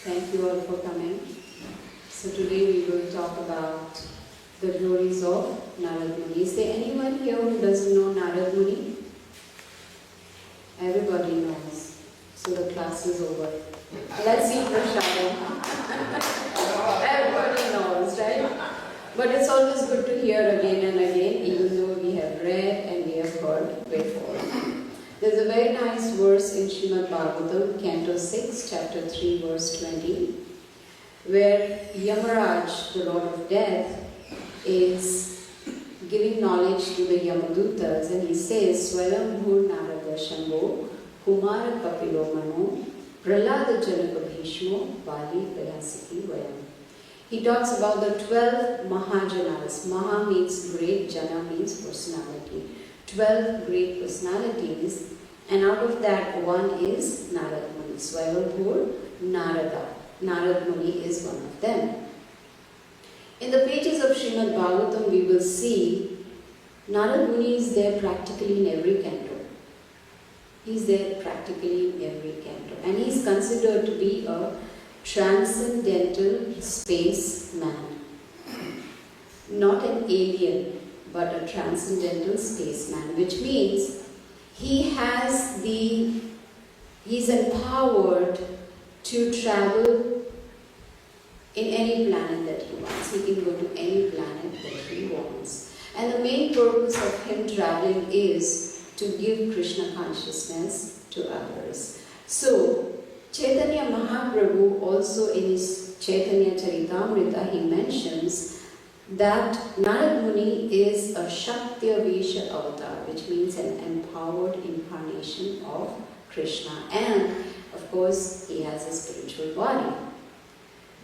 Thank you all for coming. So today we will talk about the glories of Narad Muni. Is there anyone here who doesn't know Narad Muni? Everybody knows. So the class is over. Let's see Prashadam. Everybody knows, right? But it's always good to hear again and again, even though we have read and we have heard before. There's a very nice verse in Srimad Bhagavatam, Canto 6, Chapter 3, verse 20, where Yamaraj, the Lord of Death, is giving knowledge to the Yamadutas, and he says, Swayam Bhur Narada Shambho, Kumara Kapilo Mano, Pralada Janaka Bhishmo, Bali Prayasiki Vayam. He talks about the 12 Mahajanas. Maha means great, Jana means personality. 12 great personalities, and out of that one is Narad Muni. Swayambhur Narada. Narad Muni is one of them. In the pages of Srimad Bhagavatam, we will see Narad Muni is there practically in every canto. He's there practically in every canto. And he's considered to be a transcendental space man. Not an alien, but a transcendental spaceman, which means he's empowered to travel in any planet that he wants. He can go to any planet that he wants. And the main purpose of him traveling is to give Krishna consciousness to others. So, Chaitanya Mahaprabhu also in his Chaitanya Charitamrita, he mentions that Narad Muni is a Shaktya-Vesha avatar, which means an empowered incarnation of Krishna. And, of course, he has a spiritual body.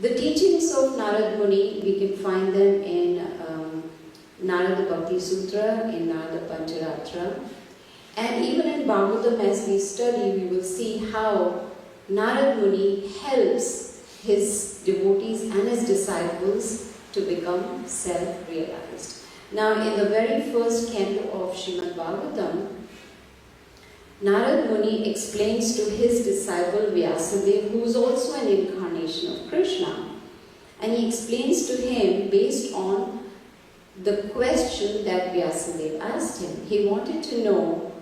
The teachings of Narad Muni, we can find them in Narada Bhakti Sutra, in Narada Pancharatra. And even in Bhagavatam, as we study, we will see how Narad Muni helps his devotees and his disciples to become self-realized. Now, in the very first canto of Srimad Bhagavatam, Narad Muni explains to his disciple Vyasadeva, who is also an incarnation of Krishna, and he explains to him based on the question that Vyasadeva asked him. He wanted to know,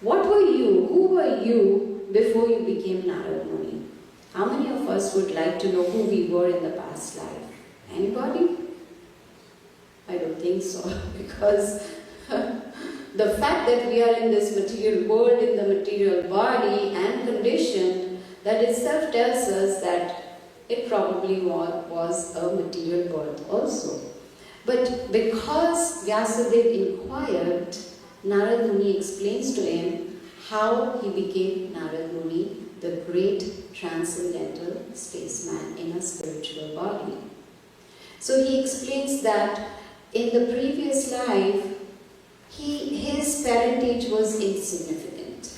what were you, who were you before you became Narad Muni? How many of us would like to know who we were in the past life? Anybody? I don't think so, because the fact that we are in this material world, in the material body and conditioned, that itself tells us that it probably was a material birth also. But because Vyasadeva inquired, Narad Muni explains to him how he became Narad Muni, the great transcendental spaceman in a spiritual body. So he explains that in the previous life, his parentage was insignificant.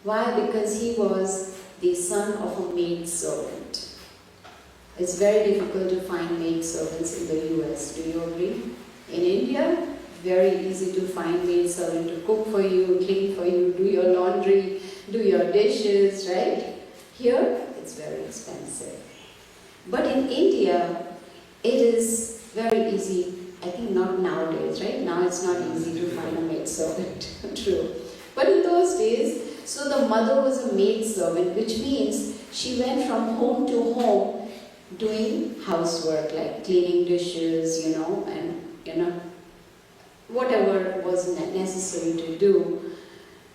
Why? Because he was the son of a maid servant. It's very difficult to find maid servants in the US. Do you agree? In India, very easy to find maid servant to cook for you, clean for you, do your laundry, do your dishes, right? Here, it's very expensive. But in India, it is very easy. I think not nowadays, right? Now it's not easy to find a maid servant, true. But in those days, so the mother was a maid servant, which means she went from home to home doing housework, like cleaning dishes, and, whatever was necessary to do.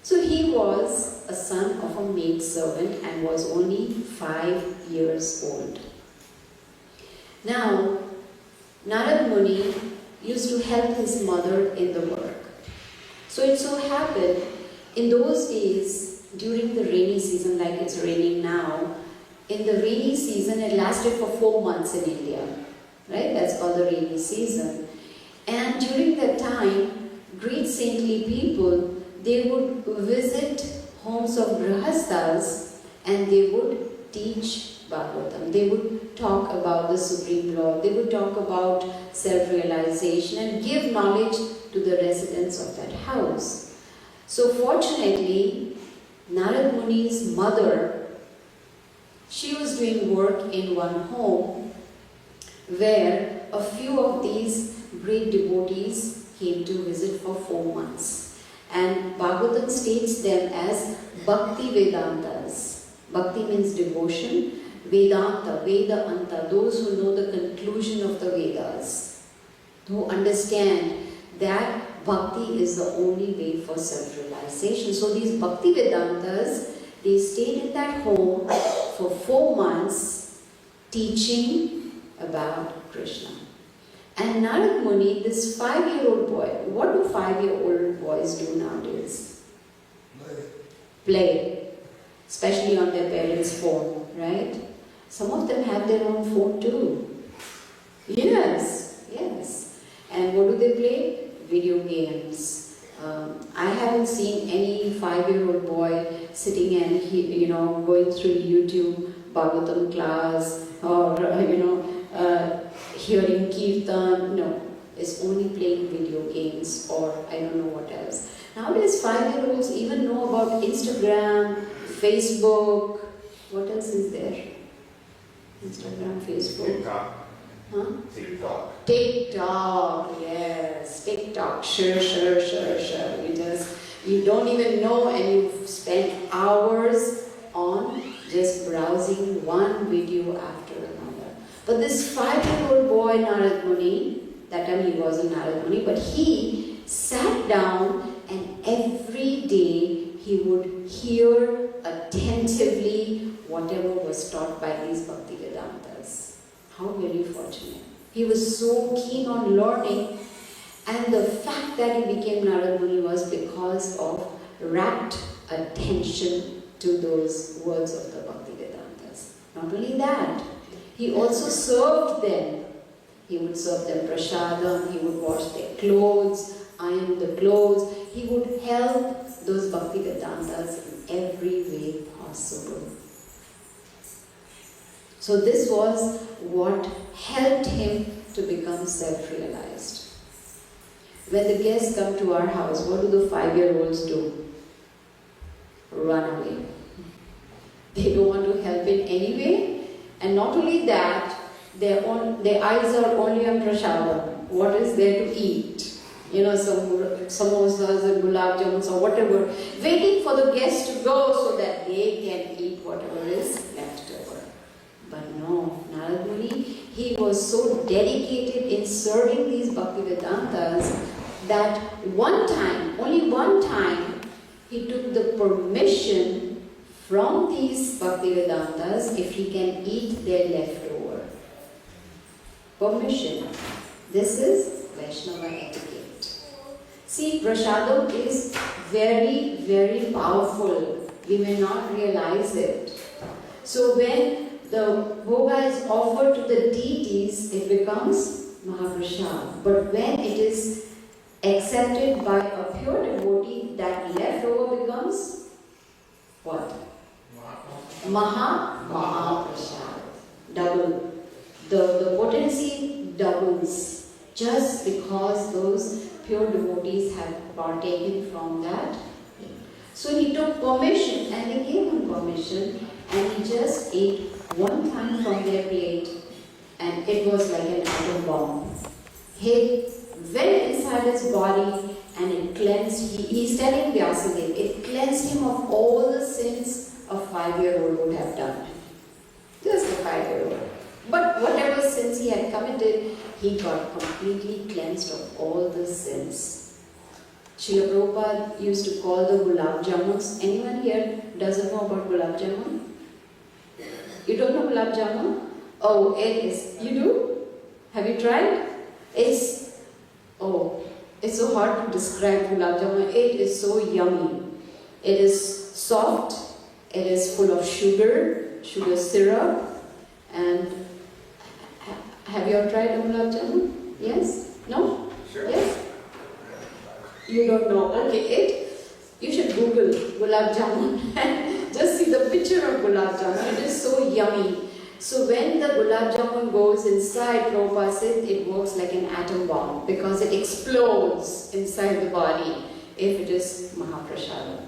So he was a son of a maid servant and was only 5 years old. Now, Narad Muni used to help his mother in the work. So it so happened, in those days, during the rainy season, like it's raining now, in the rainy season, it lasted for 4 months in India, right? That's called the rainy season. And during that time, great saintly people, they would visit homes of grahasthas and they would teach Bhagavatam. They would talk about the Supreme Lord. They would talk about self-realization and give knowledge to the residents of that house. So fortunately, Narad Muni's mother she was doing work in one home where a few of these great devotees came to visit for 4 months. And Bhagavatam states them as Bhakti Vedantas. Bhakti means devotion. Vedanta, Veda Anta, those who know the conclusion of the Vedas, who understand that Bhakti is the only way for self-realization. So these Bhakti Vedantas, they stayed in that home for 4 months teaching about Krishna. And Narad Muni, this 5-year-old boy, what do 5-year-old boys do nowadays? Play. Especially on their parents' phone, right? Some of them have their own phone too. Yes, yes. And what do they play? Video games. I haven't seen any 5-year-old boy sitting and going through YouTube Bhagavatam class or hearing kirtan. No, it's only playing video games or I don't know what else. Nowadays 5-year-olds even know about Instagram, Facebook. What else is there? Instagram, Facebook. TikTok. Huh? TikTok. TikTok, yes. TikTok, sure. You don't even know and you've spent hours on just browsing one video after another. But this 5-year-old boy, Narad Muni, that time he wasn't Narad Muni, but he sat down and every day he would hear attentively whatever was taught by these Bhakti Vedantas. How very fortunate. He was so keen on learning, and the fact that he became Narad Muni was because of rapt attention to those words of the Bhakti Vedantas. Not only that, he also served them. He would serve them prasadam, he would wash their clothes, iron the clothes, he would help those Bhakti Vedantas in every way possible. So this was what helped him to become self-realized. When the guests come to our house, what do the 5-year-olds do? Run away. They don't want to help in any way. And not only that, their eyes are only on prasadam. What is there to eat? Some samosas and gulab jamuns or whatever, waiting for the guests to go so that they can eat whatever is left over. But no, Narad Muni, he was so dedicated in serving these Bhakti Vedantas that only one time, he took the permission from these Bhakti Vedantas if he can eat their leftover. Permission. This is Vaishnava etiquette. See, prasadam is very, very powerful. We may not realize it. So when the bhoga is offered to the deities, it becomes Mahaprasad. But when it is accepted by a pure devotee, that leftover becomes what? Mahaprasad. Double. The potency doubles just because those pure devotees have partaken from that. So he took permission and they gave him permission and he just ate one time from their plate and it was like an atom bomb. It went inside his body and it cleansed. He's telling Vyasadeva, it cleansed him of all the sins a 5-year-old would have done. Just a 5-year-old. But whatever sins he had committed, he got completely cleansed of all the sins. Srila Prabhupada used to call the gulab jamuns. Anyone here doesn't know about gulab jamun? You don't know gulab jamun? Oh, it is. You do? Have you tried? It's so hard to describe gulab jamun. It is so yummy. It is soft. It is full of sugar syrup, and have you all tried a gulab jamun? Yes? No? Sure. Yes? You don't know. Okay, you should Google gulab jamun and just see the picture of gulab jamun. It is so yummy. So when the gulab jamun goes inside, Prabhupada said it works like an atom bomb because it explodes inside the body if it is Mahaprasada.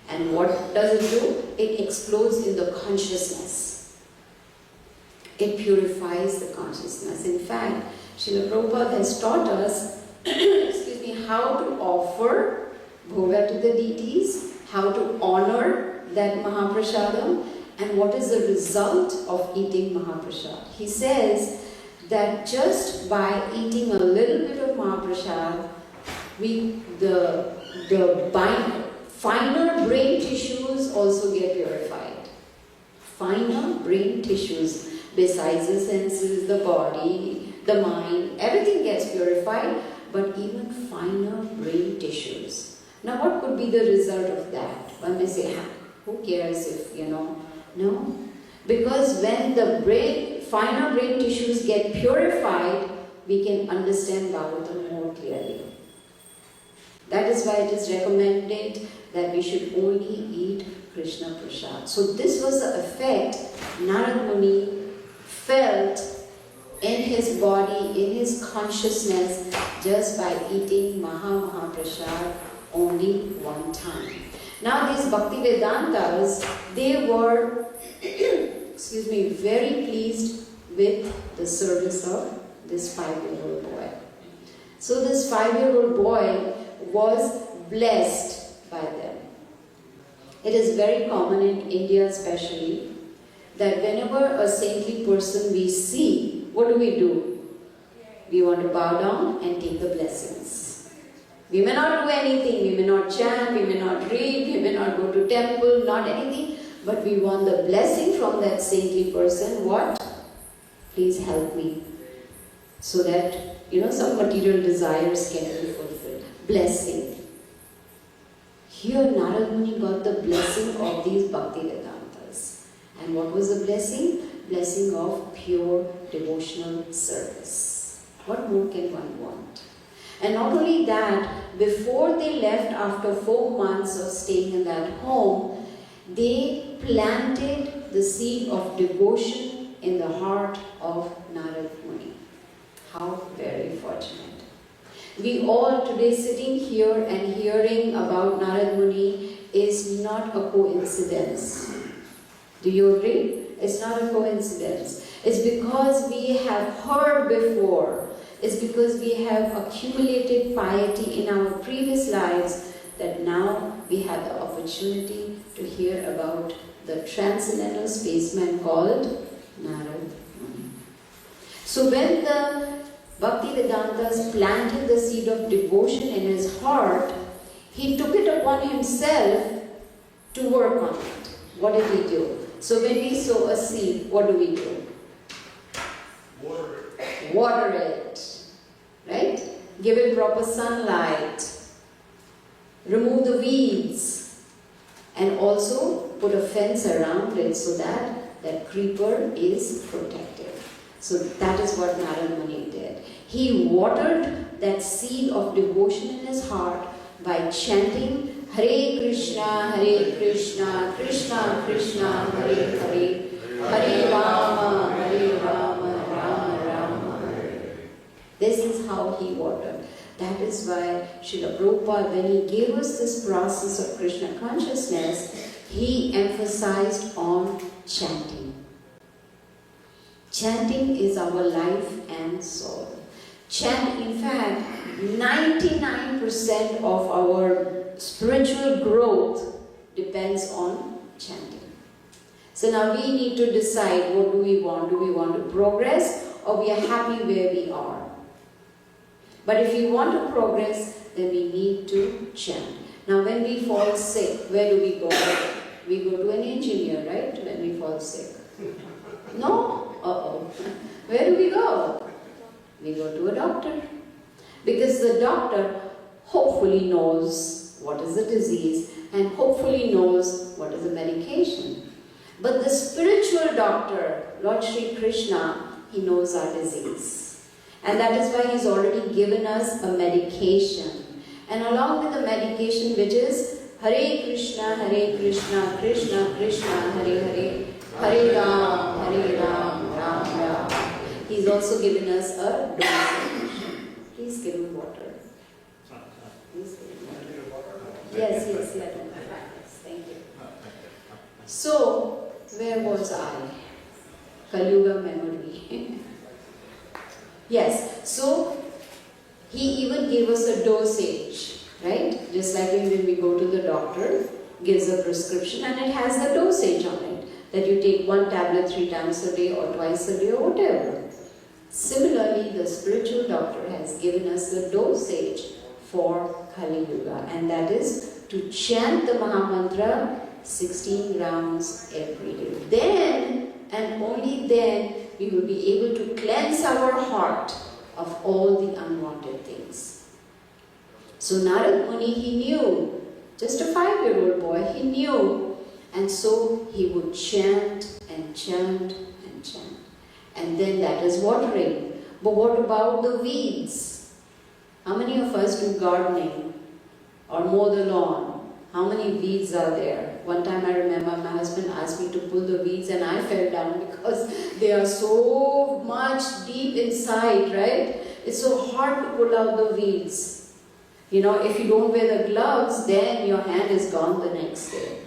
And what does it do? It explodes in the consciousness. It purifies the consciousness. In fact, Srila Prabhupada has taught us excuse me, how to offer bhoga to the deities, how to honor that Mahaprasadam, and what is the result of eating Mahaprasad. He says that just by eating a little bit of Mahaprasad, the finer brain tissues also get purified. Finer brain tissues, besides the senses, the body, the mind, everything gets purified, but even finer brain tissues. Now what could be the result of that? One may say, who cares if, no. Because when the finer brain tissues get purified, we can understand Bhagavatam more clearly. That is why it is recommended that we should only eat Krishna Prasad. So this was the effect Narad Muni felt in his body, in his consciousness, just by eating Mahaprasad only one time. Now these Bhakti Vedantas, they were very pleased with the service of this 5-year-old boy. So this 5-year-old boy was blessed by them. It is very common in India especially that whenever a saintly person we see, what do? We want to bow down and take the blessings. We may not do anything, we may not chant, we may not read, we may not go to temple, not anything, but we want the blessing from that saintly person. What? Please help me. So that, some material desires can be fulfilled. Blessing. Here Narad Muni got the blessing of these Bhakti Vedantas. And what was the blessing? Blessing of pure devotional service. What more can one want? And not only that, before they left after 4 months of staying in that home, they planted the seed of devotion in the heart of Narad Muni. How very fortunate. We all today sitting here and hearing about Narad Muni is not a coincidence. Do you agree? It's not a coincidence. It's because we have heard before. It's because we have accumulated piety in our previous lives that now we have the opportunity to hear about the transcendental spaceman called Narad Muni. So when the Bhakti Vedantas planted the seed of devotion in his heart, he took it upon himself to work on it. What did he do? So when we sow a seed, what do we do? Water it. Right? Give it proper sunlight. Remove the weeds. And also put a fence around it so that that creeper is protected. So that is what Narad Muni did. He watered that seed of devotion in his heart by chanting Hare Krishna, Krishna Krishna, Hare Hare, Hare Rama, Rama Rama, Hare. This is how he watered. That is why Srila Prabhupada, when he gave us this process of Krishna consciousness, he emphasized on chanting. Chanting is our life and soul. In fact, 99% of our spiritual growth depends on chanting. So now we need to decide, what do we want? Do we want to progress, or we are happy where we are? But if we want to progress, then we need to chant. Now when we fall sick, where do we go? We go to an engineer, right? When we fall sick. No? Where do we go? We go to a doctor. Because the doctor hopefully knows what is the disease and hopefully knows what is the medication. But the spiritual doctor, Lord Sri Krishna, he knows our disease. And that is why he's already given us a medication. And along with the medication, which is Hare Krishna, Krishna Krishna, Hare Hare, Hare Ram, Ram Ram. He's also given us a dosage. Please give me water. Please give me water. Yes, let me. Thank you. So, where was I? Kali Yuga memory. Yes, so he even gave us a dosage, right? Just like when we go to the doctor, gives a prescription and it has the dosage on it. That you take 1 tablet 3 times a day or twice a day or whatever. Similarly, the spiritual doctor has given us the dosage for Kali Yuga, and that is to chant the Mahamantra 16 rounds every day. Then and only then we will be able to cleanse our heart of all the unwanted things. So Narad Muni, he knew, just a 5-year-old boy, he knew, and so he would chant and chant and chant. And then that is watering. But what about the weeds? How many of us do gardening or mow the lawn? How many weeds are there? One time I remember my husband asked me to pull the weeds and I fell down because they are so much deep inside, right? It's so hard to pull out the weeds. You know, if you don't wear the gloves, then your hand is gone the next day.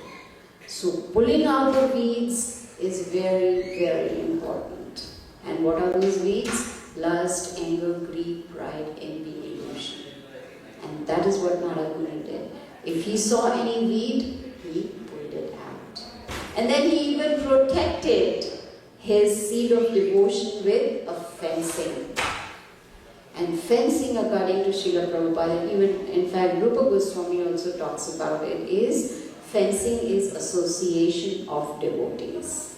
So pulling out the weeds is very, very important. And what are those weeds? Lust, anger, greed, pride, envy, emotion. And that is what Narad Muni did. If he saw any weed, he pulled it out. And then he even protected his seed of devotion with a fencing. And fencing, according to Srila Prabhupada, even in fact Rupa Goswami also talks about it, is fencing is association of devotees.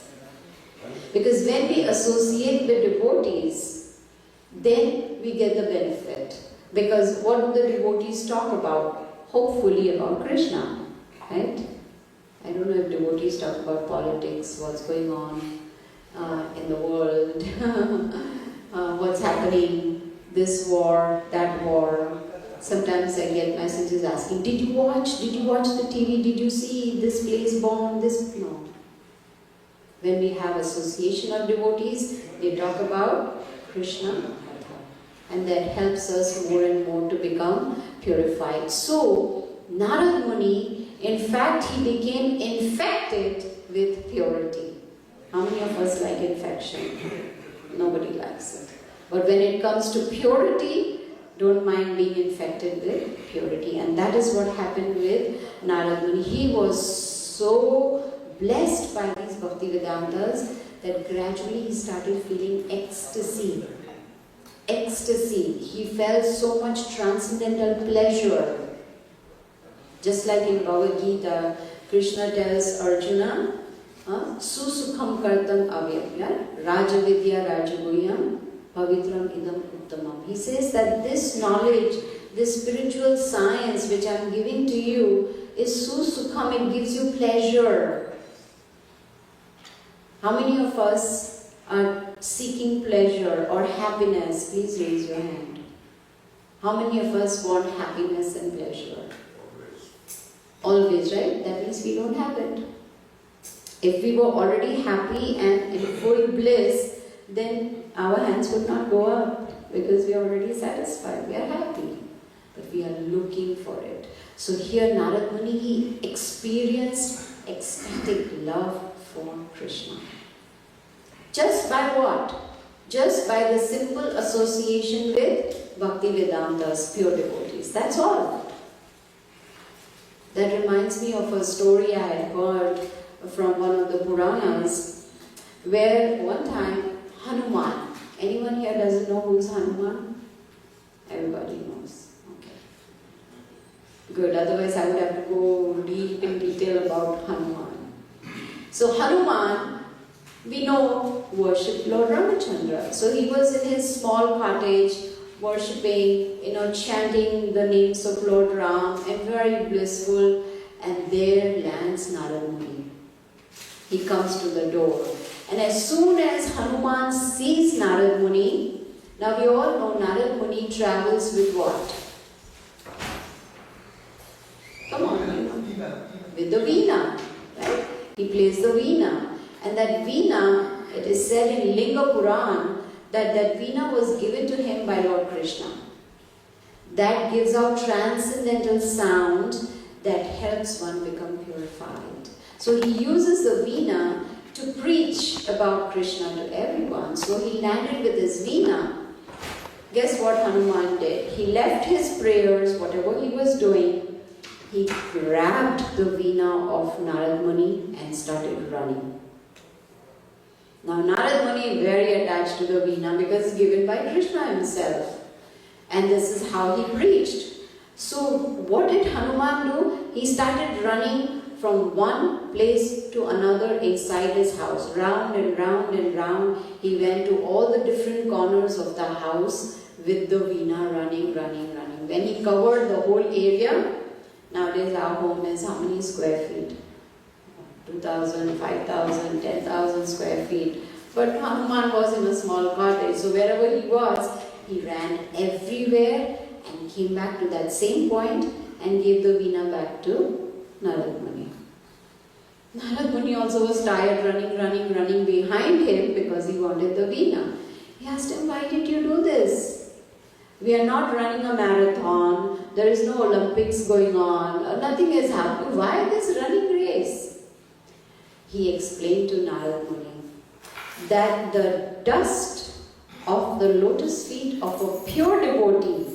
Because when we associate with devotees, then we get the benefit. Because what do the devotees talk about? Hopefully about Krishna, right? I don't know if devotees talk about politics, what's going on in the world, what's happening, this war, that war. Sometimes I get messages asking, did you watch the TV? Did you see this place bombed? No. When we have association of devotees, they talk about Krishna, and that helps us more and more to become purified. So, Narad Muni, in fact, he became infected with purity. How many of us like infection? Nobody likes it. But when it comes to purity, don't mind being infected with purity. And that is what happened with Narad Muni. He was so blessed by these Bhaktivedantas that gradually he started feeling ecstasy. Ecstasy. He felt so much transcendental pleasure. Just like in Bhagavad Gita, Krishna tells Arjuna, Susukham kartam avyapya, Rajavidya Rajaguhyam, Pavitram idam uttamam. He says that this knowledge, this spiritual science which I am giving to you is susukham, it gives you pleasure. How many of us are seeking pleasure or happiness? Please raise your hand. How many of us want happiness and pleasure? Always, right? That means we don't have it. If we were already happy and in full bliss, then our hands would not go up because we are already satisfied. We are happy. But we are looking for it. So here Narad Muni, he experienced ecstatic love for Krishna. Just by what? Just by the simple association with Bhaktivedantas, pure devotees. That's all. That reminds me of a story I had heard from one of the Puranas, where one time Hanuman, anyone here doesn't know who's Hanuman? Everybody knows. Okay. Good, otherwise I would have to go deep in detail about Hanuman. So Hanuman, we know, worshipped Lord Ramachandra. So he was in his small cottage, worshipping, chanting the names of Lord Ram, and very blissful. And there lands Narad Muni. He comes to the door. And as soon as Hanuman sees Narad Muni, now we all know Narad Muni travels with what? Come on, with the veena, right? He plays the veena. And that veena, it is said in Linga Puran, that veena was given to him by Lord Krishna. That gives out transcendental sound that helps one become purified. So he uses the veena to to preach about Krishna to everyone. So he landed with his veena. Guess what Hanuman did? He left his prayers, whatever he was doing, he grabbed the veena of Narad Muni and started running. Now Narad Muni is very attached to the veena because it's given by Krishna himself. And this is how he preached. So what did Hanuman do? He started running from one place to another inside his house. Round and round and round. He went to all the different corners of the house with the veena running. When he covered the whole area, nowadays our home is how many square feet? 2,000, 5,000, 10,000 square feet. But Hanuman was in a small cottage, so wherever he was, he ran everywhere and came back to that same point and gave the veena back to Narad Muni. Narad Muni also was tired running behind him because he wanted the veena. He asked him, why did you do this? We are not running a marathon, there is no Olympics going on, nothing is happening. Why this running race? He explained to Narad Muni that the dust of the lotus feet of a pure devotee,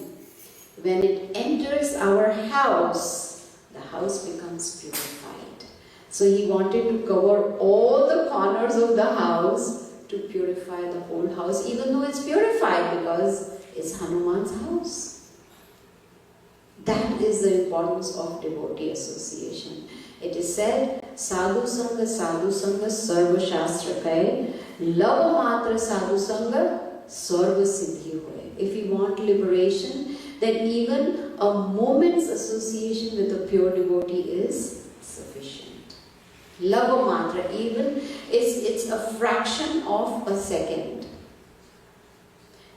when it enters our house, the house becomes purified. So he wanted to cover all the corners of the house to purify the whole house, even though it's purified because it's Hanuman's house. That is the importance of devotee association. It is said, sadhu sanga, sarva shastra kai, lava matra sadhu sanga, sarva siddhi hoye. If you want liberation, then even a moment's association with a pure devotee is sufficient. Lava matra, even it's a fraction of a second.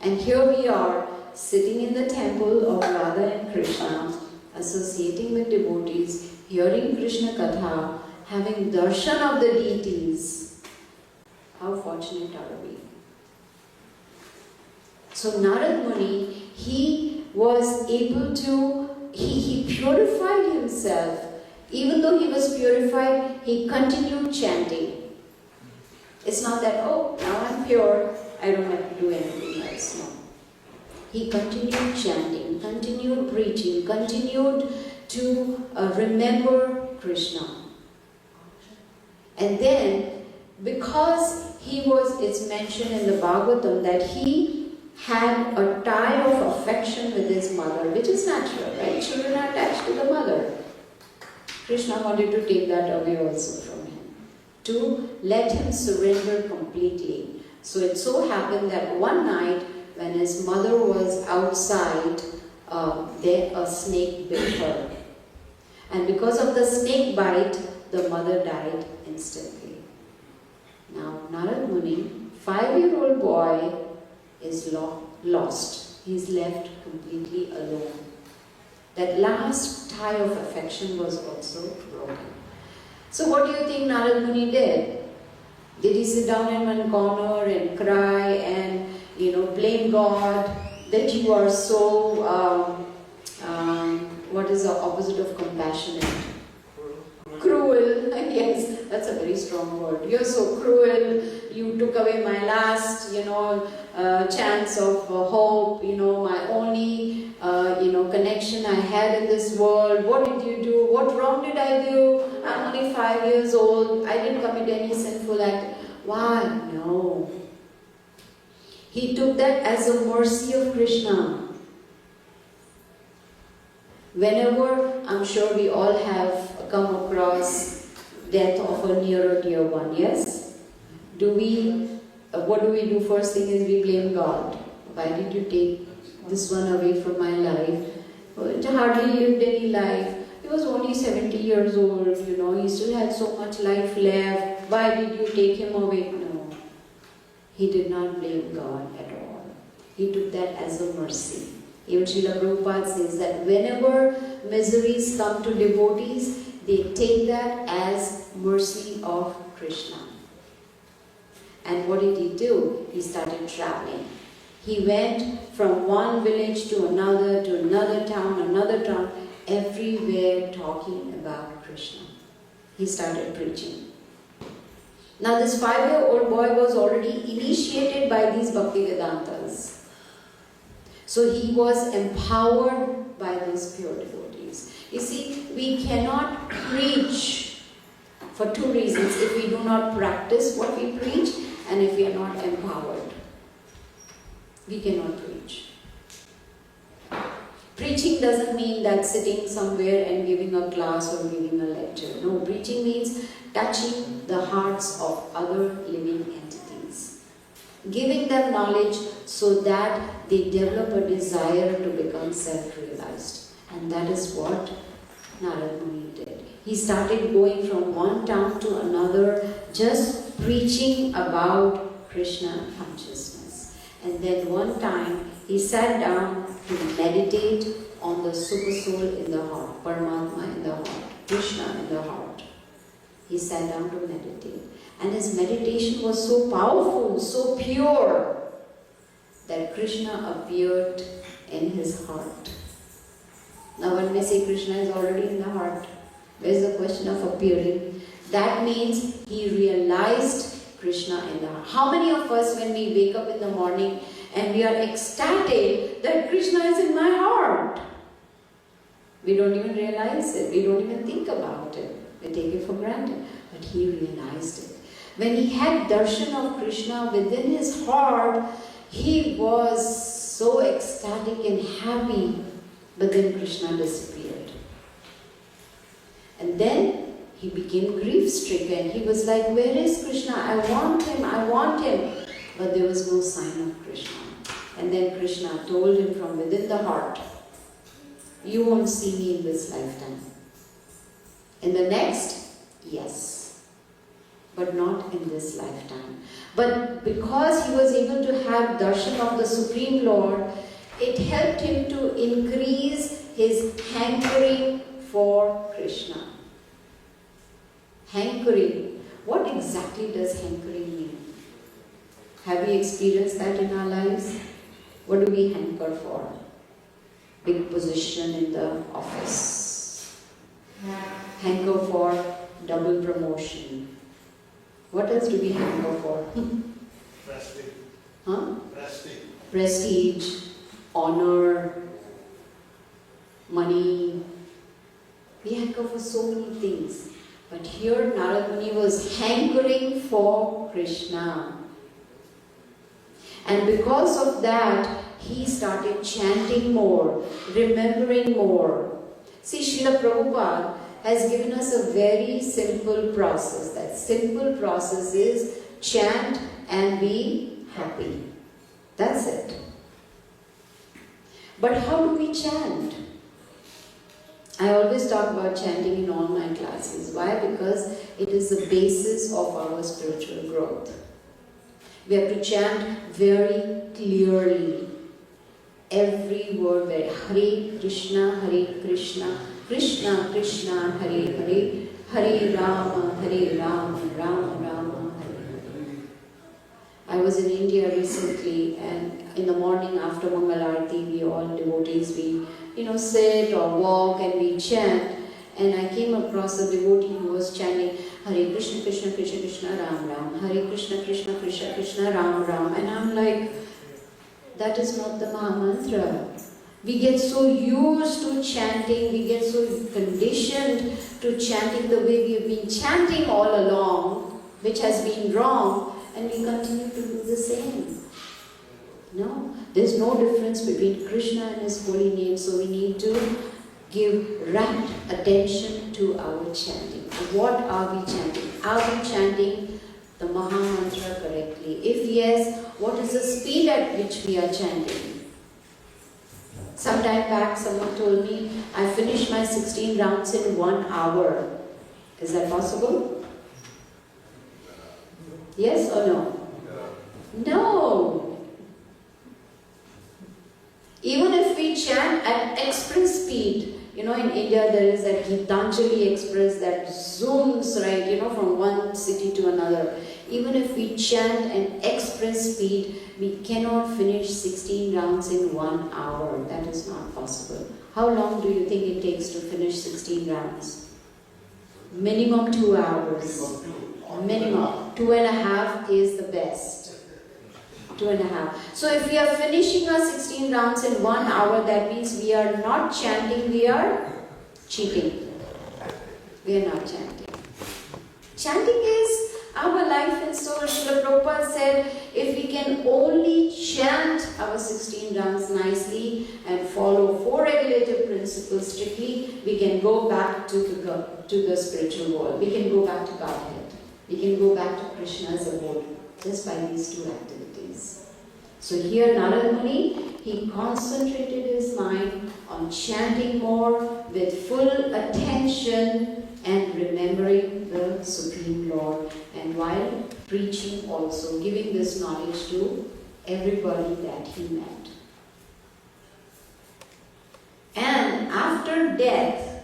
And here we are, sitting in the temple of Radha and Krishna, associating with devotees, hearing Krishna Katha, having darshan of the deities. How fortunate are we? So Narad Muni, he was able to, he purified himself. Even though he was purified, he continued chanting. It's not that, oh, now I'm pure, I don't have to do anything else. No. He continued chanting, continued preaching, continued to remember Krishna. And then, because he was, it's mentioned in the Bhagavatam that he had a tie of affection with his mother, which is natural, right? Children are attached to the mother. Krishna wanted to take that away also from him, to let him surrender completely. So it so happened that one night, when his mother was outside, there a snake bit her. And because of the snake bite, the mother died instantly. Now, Narad Muni, 5-year-old boy, is lost. He's left completely alone. That last tie of affection was also broken. So what do you think Narad Muni did? Did he sit down in one corner and cry and, blame God that you are so, what is the opposite of compassionate? Cruel. Yes, that's a very strong word. You're so cruel. You took away my last, chance of hope, my only, connection I had in this world. What did you do? What wrong did I do? I'm only 5 years old. I didn't commit any sinful act. Why? No. He took that as a mercy of Krishna. Whenever, I'm sure we all have come across death of a near or dear one, yes? What do we do? First thing is we blame God. Why did you take this one away from my life? It hardly lived any life. He was only 70 years old, he still had so much life left. Why did you take him away? No. He did not blame God at all. He took that as a mercy. Even Srila Prabhupada says that whenever miseries come to devotees, they take that as mercy of Krishna. And what did he do? He started traveling. He went from one village to another town, everywhere talking about Krishna. He started preaching. Now this 5-year-old boy was already initiated by these Bhaktivedantas. So he was empowered by those pure devotees. You see, we cannot preach for two reasons: if we do not practice what we preach, and if we are not empowered. We cannot preach. Preaching doesn't mean that sitting somewhere and giving a class or giving a lecture. No, preaching means touching the hearts of other living entities. Giving them knowledge so that they develop a desire to become self-realized. And that is what Narad Muni did. He started going from one town to another, just preaching about Krishna consciousness. And then one time he sat down to meditate on the Super Soul in the heart, Paramatma in the heart, Krishna in the heart. He sat down to meditate. And his meditation was so powerful, so pure, that Krishna appeared in his heart. Now one may say Krishna is already in the heart. Where is the question of appearing? That means he realized Krishna in the heart. How many of us, when we wake up in the morning and we are ecstatic that Krishna is in my heart, we don't even realize it, we don't even think about it, we take it for granted. But he realized it. When he had darshan of Krishna within his heart, he was so ecstatic and happy, but then Krishna disappeared. And then he became grief-stricken. He was like, where is Krishna? I want him, I want him. But there was no sign of Krishna. And then Krishna told him from within the heart, you won't see me in this lifetime. In the next, yes, but not in this lifetime. But because he was able to have darshan of the Supreme Lord, it helped him to increase his hankering for Krishna. Hankering. What exactly does hankering mean? Have we experienced that in our lives? What do we hanker for? Big position in the office. Hanker for double promotion. What else do we hanker for? Prestige. Huh? Prestige. Prestige, honor, money. We hanker for so many things. But here Narad Muni was hankering for Krishna. And because of that, he started chanting more, remembering more. See, Srila Prabhupada has given us a very simple process. That simple process is chant and be happy. That's it. But how do we chant? I always talk about chanting in all my classes. Why? Because it is the basis of our spiritual growth. We have to chant very clearly. Every word very. Hare Krishna, Krishna Krishna, Hare Hare, Hare Rama, Rama Rama, Hare Hare. I was in India recently, and in the morning after Mangal Arati, we all devotees, we sit or walk and we chant. And I came across a devotee who was chanting Hare Krishna, Krishna Krishna, Krishna Ram Ram, Hare Krishna, Krishna Krishna, Krishna Ram Ram. And I'm like, that is not the Maha Mantra. We get so used to chanting, we get so conditioned to chanting the way we have been chanting all along, which has been wrong, and we continue to do the same. No, there's no difference between Krishna and his holy name, so we need to give rapt attention to our chanting. What are we chanting? Are we chanting the Maha Mantra correctly? If yes, what is the speed at which we are chanting? Some time back, someone told me, I finished my 16 rounds in 1 hour. Is that possible? Yes or no? No. Even if we chant at express speed, in India there is that Gitanjali Express that zooms, right, from one city to another. Even if we chant at express speed, we cannot finish 16 rounds in 1 hour. That is not possible. How long do you think it takes to finish 16 rounds? Minimum 2 hours. Minimum. 2.5 is the best. 2.5. So if we are finishing our 16 rounds in 1 hour, that means we are not chanting, we are cheating. We are not chanting. Chanting is our life, and so Srila Prabhupada said, if we can only chant our 16 rounds nicely and follow 4 regulative principles strictly, we can go back to the spiritual world. We can go back to Godhead. We can go back to Krishna's abode just by these 2 activities. So here Narad Muni, he concentrated his mind on chanting more with full attention and remembering the Supreme Lord, and while preaching also, giving this knowledge to everybody that he met. And after death,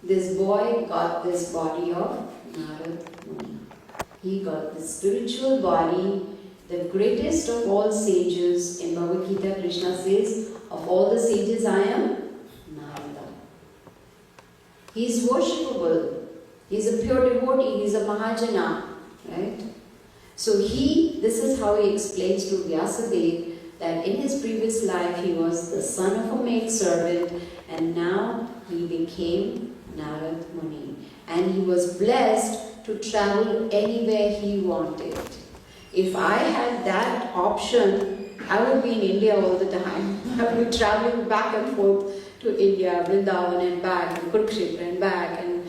this boy got this body of Narad Muni. He got the spiritual body, the greatest of all sages. In Bhagavad Gita, Krishna says, of all the sages I am Narada. He is worshipable. He is a pure devotee. He is a Mahajana. Right? So this is how he explains to Vyasadeva that in his previous life he was the son of a maidservant, and now he became Narad Muni. And he was blessed to travel anywhere he wanted. If I had that option, I would be in India all the time. I would be traveling back and forth to India, Vrindavan and back, and Kurukshetra and back, and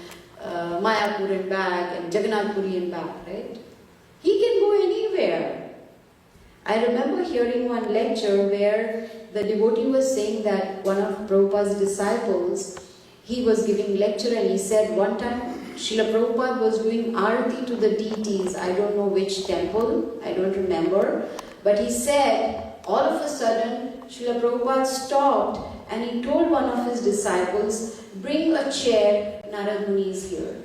Mayapur and back, and Jagannath Puri and back, right? He can go anywhere. I remember hearing one lecture where the devotee was saying that one of Prabhupada's disciples, he was giving lecture, and he said one time Srila Prabhupada was doing arati to the deities. I don't know which temple, I don't remember. But he said, all of a sudden, Srila Prabhupada stopped and he told one of his disciples, bring a chair, Narad Muni is here.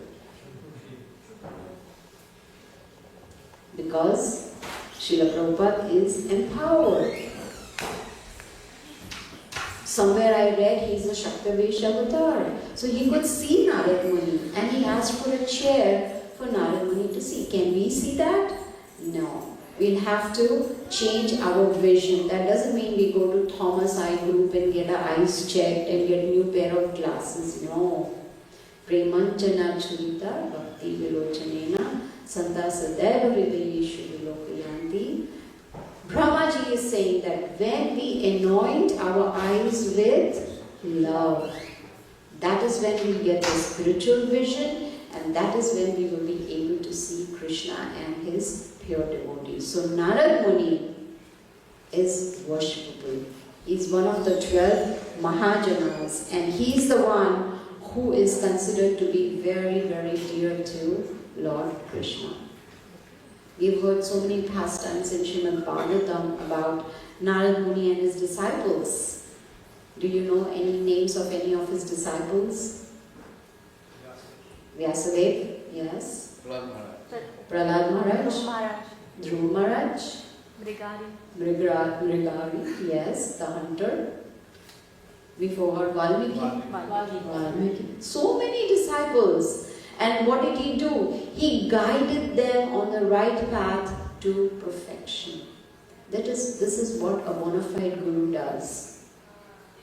Because Srila Prabhupada is empowered. Somewhere I read he is a Shaktavesh avatar. So he could see Narad Muni, and he asked for a chair for Narad Muni to see. Can we see that? No. We'll have to change our vision. That doesn't mean we go to Thomas Eye Group and get our eyes checked and get a new pair of glasses. No. Premanchana churita bhakti vilochanena santa sadaiva hridayeshu vilokayanti. Brahmaji is saying that when we anoint our eyes with love, that is when we get the spiritual vision, and that is when we will be able to see Krishna and his pure devotees. So Narad Muni is worshipable. He is one of the 12 Mahajanas, and he is the one who is considered to be very, very dear to Lord Krishna. We've heard so many pastimes in Srimad Bhagavatam about Narad Muni and his disciples. Do you know any names of any of his disciples? Vyasadeva, yes. Prahlad Maharaj. Dhruv Maharaj. Mrigari, yes, the hunter. Before her, Valmiki. So many disciples. And what did he do? He guided them on the right path to perfection. This is what a bona fide guru does.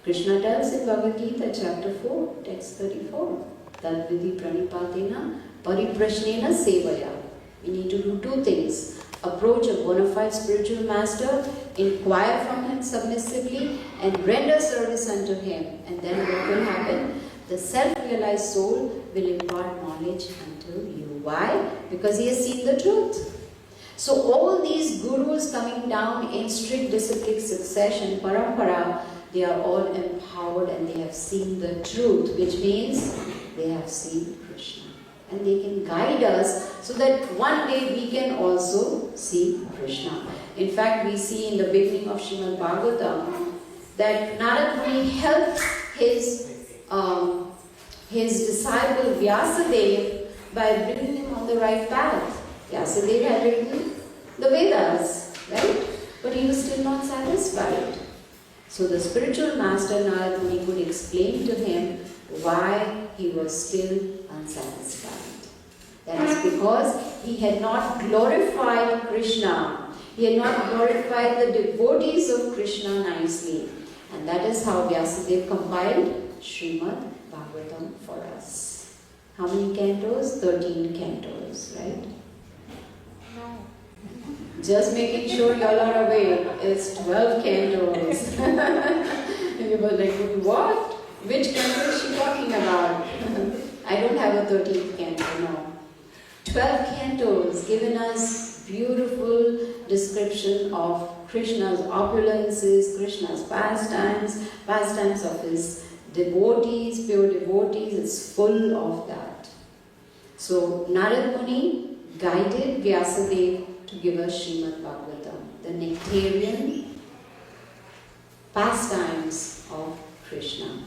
Krishna tells in Bhagavad Gita, chapter 4, text 34, Tadvidi pranipatena pariprashnena sevaya. We need to do 2 things. Approach a bona fide spiritual master, inquire from him submissively, and render service unto him. And then what will happen? The self-realized soul will impart knowledge unto you. Why? Because he has seen the truth. So all these gurus coming down in strict disciplic succession, parampara, they are all empowered and they have seen the truth, which means they have seen Krishna. And they can guide us so that one day we can also see Krishna. In fact, we see in the beginning of Srimad Bhagavatam that Narad Muni helped his disciple Vyasadeva by bringing him on the right path. Vyasadeva had written the Vedas, right? But he was still not satisfied. So the spiritual master Narad Muni could explain to him why he was still unsatisfied. That is because he had not glorified Krishna. He had not glorified the devotees of Krishna nicely. And that is how Vyasadeva compiled Srimad Bhagavatam for us. How many cantos? 13 cantos, right? No. Just making sure y'all are awake. It's 12 cantos. And you were like, what? Which canto is she talking about? I don't have a 13th canto, no. 12 cantos given us beautiful description of Krishna's opulences, Krishna's pastimes, pastimes of his devotees, pure devotees. It's full of that. So Narad Muni guided Vyasadeva to give us Srimad Bhagavatam, the nectarian pastimes of Krishna.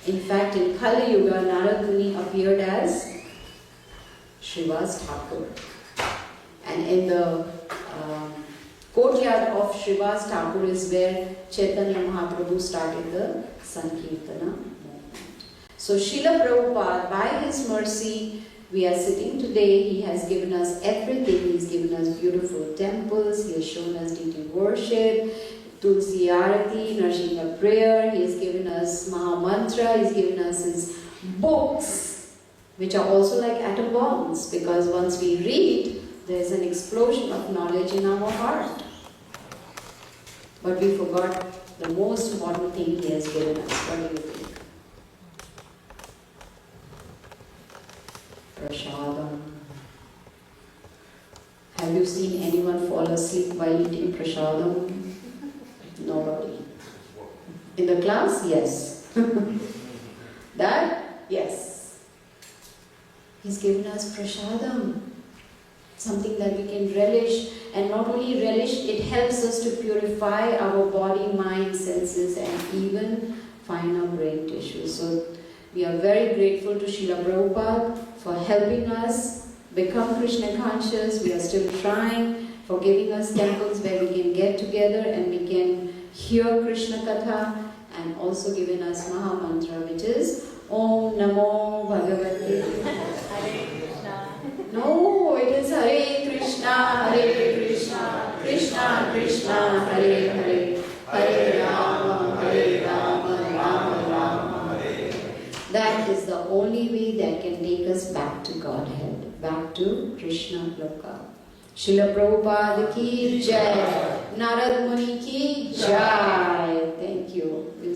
In fact, in Kali Yuga, Narad Muni appeared as Srivas Thakur. And in the courtyard of Srivas Thakur is where Chaitanya Mahaprabhu started the Sankirtana movement. So Srila Prabhupada, by his mercy, we are sitting today. He has given us everything. He's given us beautiful temples. He has shown us deity worship, Tulsi Arati, Narsingha prayer. He has given us Maha Mantra. He's given us his books, which are also like atom bombs, because once we read, there is an explosion of knowledge in our heart. But we forgot the most important thing he has given us. What do you think? Prasadam. Have you seen anyone fall asleep while eating prasadam? Nobody. In the class? Yes. That? Yes. He's given us prasadam. Something that we can relish, and not only relish, it helps us to purify our body, mind, senses, and even finer brain tissue. So we are very grateful to Srila Prabhupada for helping us become Krishna conscious. We are still trying, for giving us temples where we can get together and we can hear Krishna Katha, and also giving us Maha Mantra, which is Om Namo Bhagavate Hare Krishna. No, it is Hare Krishna, Krishna Krishna, Hare Hare, Hare Rama, Rama Rama, Hare. That is the only way that can take us back to Godhead, back to Krishna Loka. Srila Prabhupada ki jai.